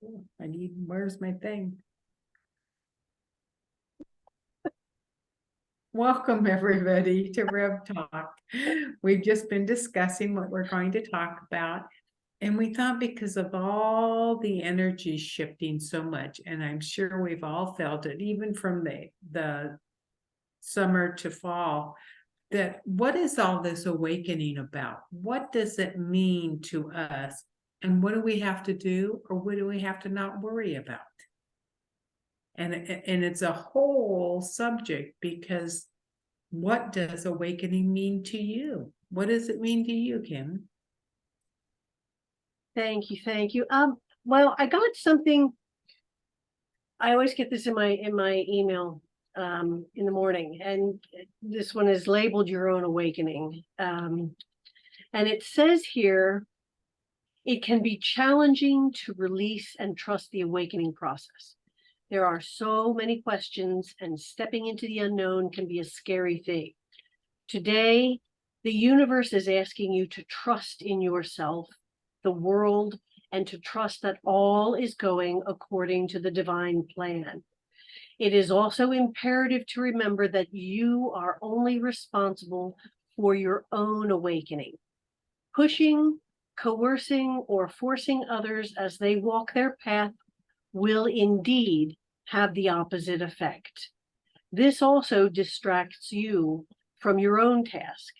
Where's my thing? Welcome, everybody, to Rev Talk. We've just been discussing what we're going to talk about. And we thought, because of all the energy shifting so much, and I'm sure we've all felt it, even from the summer to fall, that what is all this awakening about? What does it mean to us? And what do we have to do, or what do we have to not worry about? And it's a whole subject, because what does awakening mean to you? What does it mean to you, Kim? Thank you, thank you. Well, I got something. I always get this in my email in the morning, and this one is labeled Your Own Awakening. And it says here, it can be challenging to release and trust the awakening process. There are so many questions, and stepping into the unknown can be a scary thing. Today, the universe is asking you to trust in yourself, the world, and to trust that all is going according to the divine plan. It is also imperative to remember that you are only responsible for your own awakening. Pushing, coercing, or forcing others as they walk their path will indeed have the opposite effect. This also distracts you from your own task.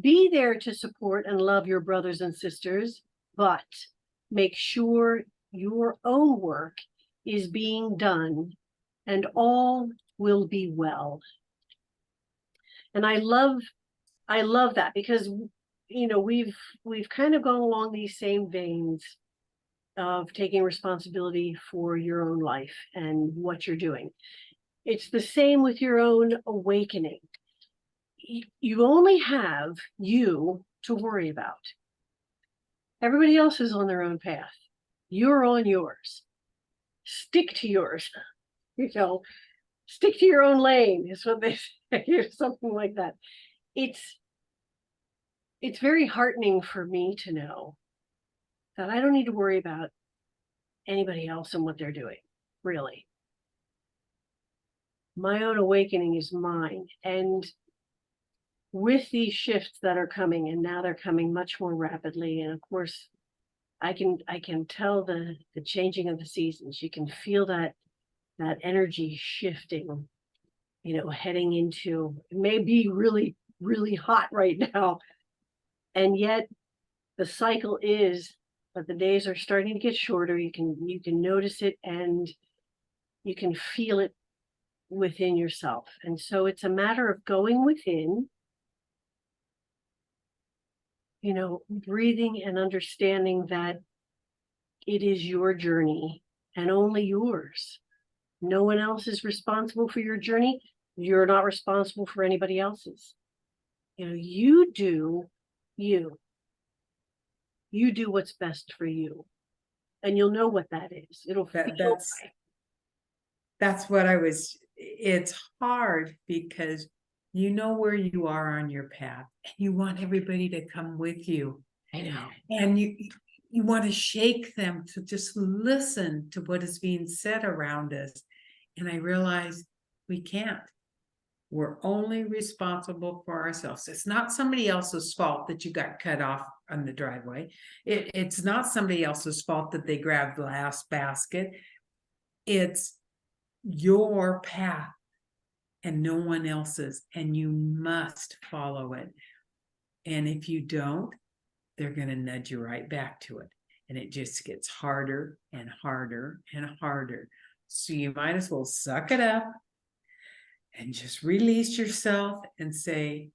Be there to support and love your brothers and sisters, but make sure your own work is being done, and all will be well. And I love that, because we've kind of gone along these same veins of taking responsibility for your own life and what you're doing. It's the same with your own awakening. You only have you to worry about. Everybody else is on their own path. You're on yours. Stick to yours. Stick to your own lane is what they say, something like that. It's very heartening for me to know that I don't need to worry about anybody else and what they're doing, really. My own awakening is mine. And with these shifts that are coming, and now they're coming much more rapidly, and of course, I can tell the changing of the seasons. You can feel that energy shifting, heading into, it may be really, really hot right now. And yet the cycle is, but the days are starting to get shorter. You can notice it, and you can feel it within yourself. And so it's a matter of going within, breathing and understanding that it is your journey and only yours. No one else is responsible for your journey. You're not responsible for anybody else's. You do you. You do what's best for you. And you'll know what that is. It'll feel right. That's what it's hard, because you know where you are on your path, and you want everybody to come with you. I know. And you want to shake them to just listen to what is being said around us. And I realize we can't. We're only responsible for ourselves. It's not somebody else's fault that you got cut off on the driveway. It's not somebody else's fault that they grabbed the last basket. It's your path and no one else's, and you must follow it. And if you don't, they're going to nudge you right back to it. And it just gets harder and harder and harder. So you might as well suck it up and just release yourself and say,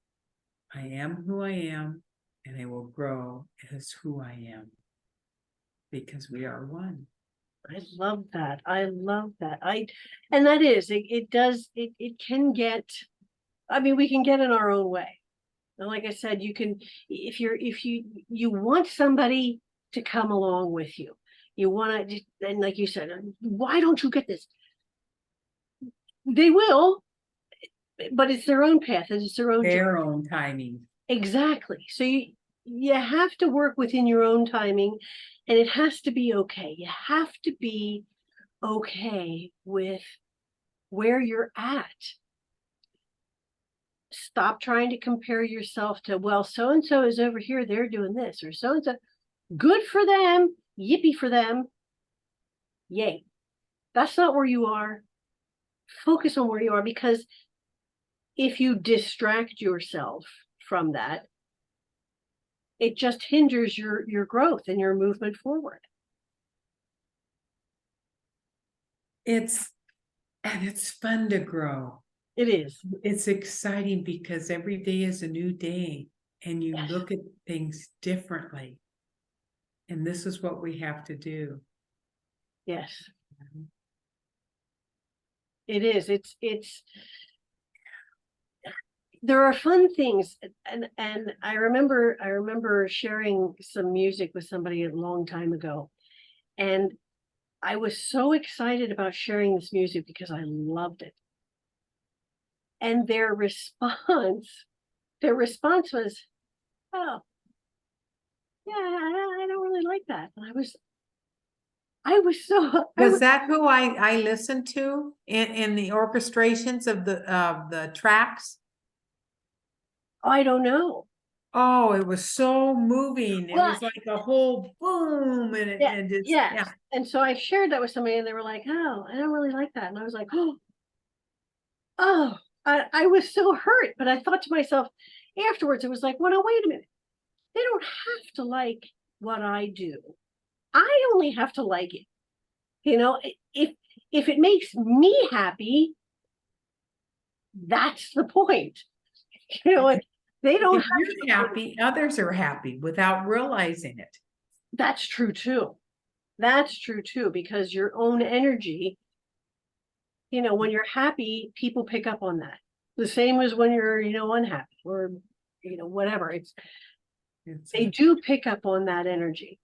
I am who I am, and I will grow as who I am, because we are one. I love that. And that is, it can get, we can get in our own way. And like I said, you can, if you want somebody to come along with you, you want to, and like you said, why don't you get this? They will, but it's their own path, and it's their own own timing. Exactly. So you have to work within your own timing, and it has to be okay. You have to be okay with where you're at. Stop trying to compare yourself to, well, so and so is over here, they're doing this, or so and so. Good for them, yippee for them, yay. That's not where you are. Focus on where you are, because if you distract yourself from that, it just hinders your growth and your movement forward. It's fun to grow. It is. It's exciting because every day is a new day and you Yes. look at things differently. And this is what we have to do. Yes. It is. It's there are fun things, and I remember sharing some music with somebody a long time ago, and I was so excited about sharing this music because I loved it. And their response was, oh, yeah, I don't really like that. And I was so Was that who I listened to in the orchestrations of the tracks? I don't know. Oh, it was so moving. It Well, was like a whole boom and it yeah, and it's yes. yeah. And so I shared that with somebody, and they were like, oh, I don't really like that. And I was like, oh, I was so hurt. But I thought to myself afterwards, it was like, well, no, wait a minute. They don't have to like what I do. I only have to like it. You know, if it makes me happy, that's the point. You know, they don't If have you're to. happy, others are happy without realizing it. That's true too. That's true too, because your own energy, you know, when you're happy, people pick up on that. The same as when you're, you know, unhappy or, you know, whatever. They do pick up on that energy.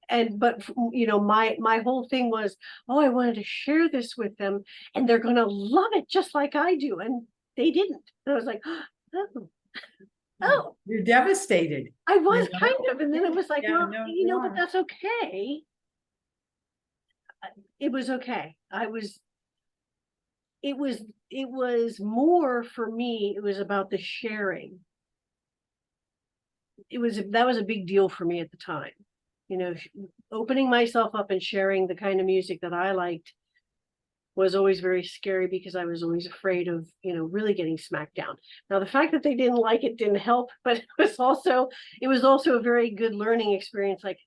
But you know, my whole thing was, oh, I wanted to share this with them and they're gonna love it just like I do. And they didn't. And I was like, oh, You're devastated. I was You know? kind of, and then it was like, Yeah, well, no, you you know, but are. that's okay. It was okay. It was more for me, it was about the sharing. That was a big deal for me at the time. You know, opening myself up and sharing the kind of music that I liked was always very scary because I was always afraid of, you know, really getting smacked down. Now, the fact that they didn't like it didn't help, but it was also a very good learning experience. Like,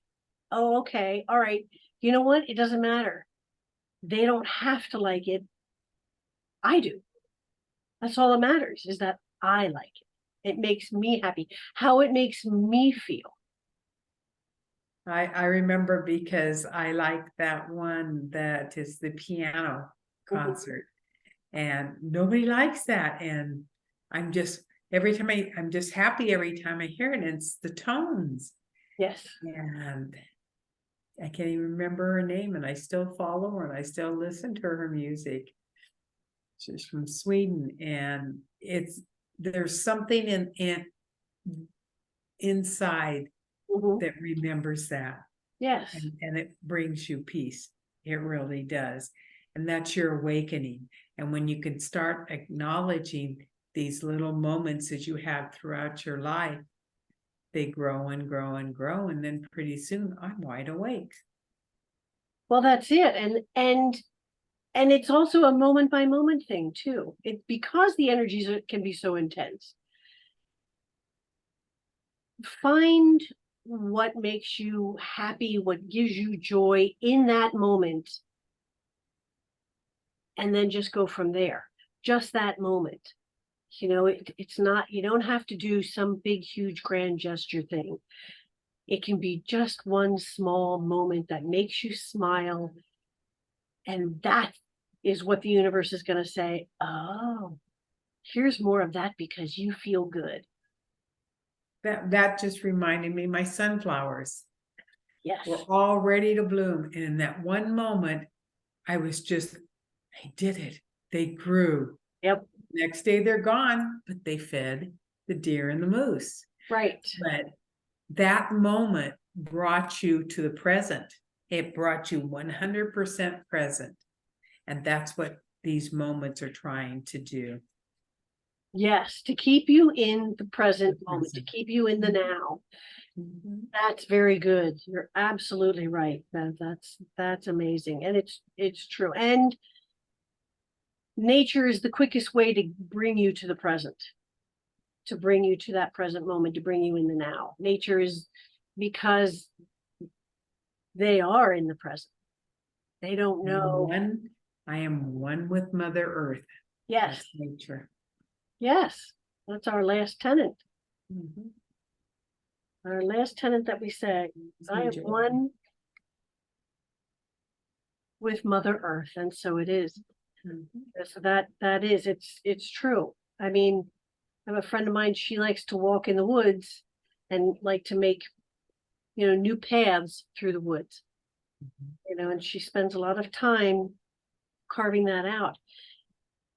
oh, okay, all right, you know what? It doesn't matter. They don't have to like it. I do. That's all that matters, is that I like it. It makes me happy. How it makes me feel. I remember because I like that one that is the piano concert and nobody likes that. And I'm just, I'm just happy every time I hear it. And it's the tones. Yes. And I can't even remember her name and I still follow her and I still listen to her music. She's from Sweden and there's something inside that remembers that. Yes. And it brings you peace. It really does. And that's your awakening. And when you can start acknowledging these little moments that you have throughout your life, they grow and grow and grow. And then pretty soon I'm wide awake. Well, that's it. And it's also a moment by moment thing too. Because the energies can be so intense. Find what makes you happy, what gives you joy in that moment, and then just go from there. Just that moment. You know, it's not, you don't have to do some big, huge, grand gesture thing. It can be just one small moment that makes you smile. And that is what the universe is going to say, oh, here's more of that because you feel good. That just reminded me, my sunflowers Yes. were all ready to bloom. And in that one moment, I did it. They grew. Yep. Next day they're gone, but they fed the deer and the moose. Right. But that moment brought you to the present. It brought you 100% present. And that's what these moments are trying to do. Yes, to keep you in the present The moment, to present. keep you in the now. That's very good. You're absolutely right. That's amazing. And it's true. And nature is the quickest way to bring you to the present, to bring you to that present moment, to bring you in the now. Nature is, because they are in the present. They don't know. I am one with Mother Earth. Yes, That's nature. yes. That's our last tenant. Mhm. Our last tenant that we say, It's I am nature. one with Mother Earth, and so it is. Mhm. So that is, it's true. I mean, I have a friend of mine, she likes to walk in the woods and like to make, new paths through the woods. And she spends a lot of time carving that out.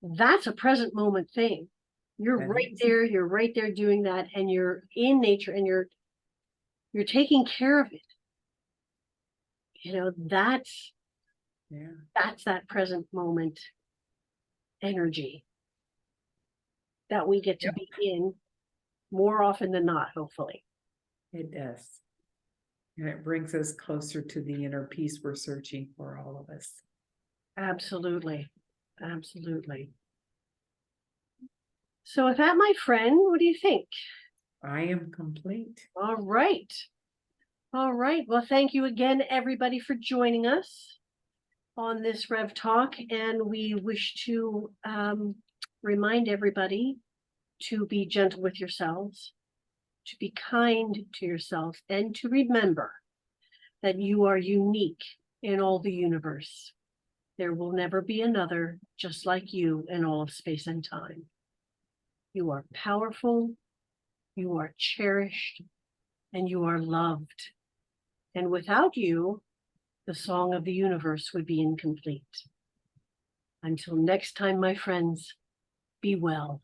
That's a present moment thing. You're That right is. there, you're right there doing that, and you're in nature and you're taking care of it. That's Yeah, that present moment energy that we get to Yep. be in more often than not, hopefully. it does. And it brings us closer to the inner peace we're searching for, all of us. Absolutely. Absolutely. So with that, my friend, what do you think? I am complete. All right. All right. Well, thank you again, everybody, for joining us on this Rev Talk. And we wish to remind everybody to be gentle with yourselves, to be kind to yourselves, and to remember that you are unique in all the universe. There will never be another just like you in all of space and time. You are powerful, you are cherished, and you are loved. And without you, the song of the universe would be incomplete. Until next time, my friends, be well.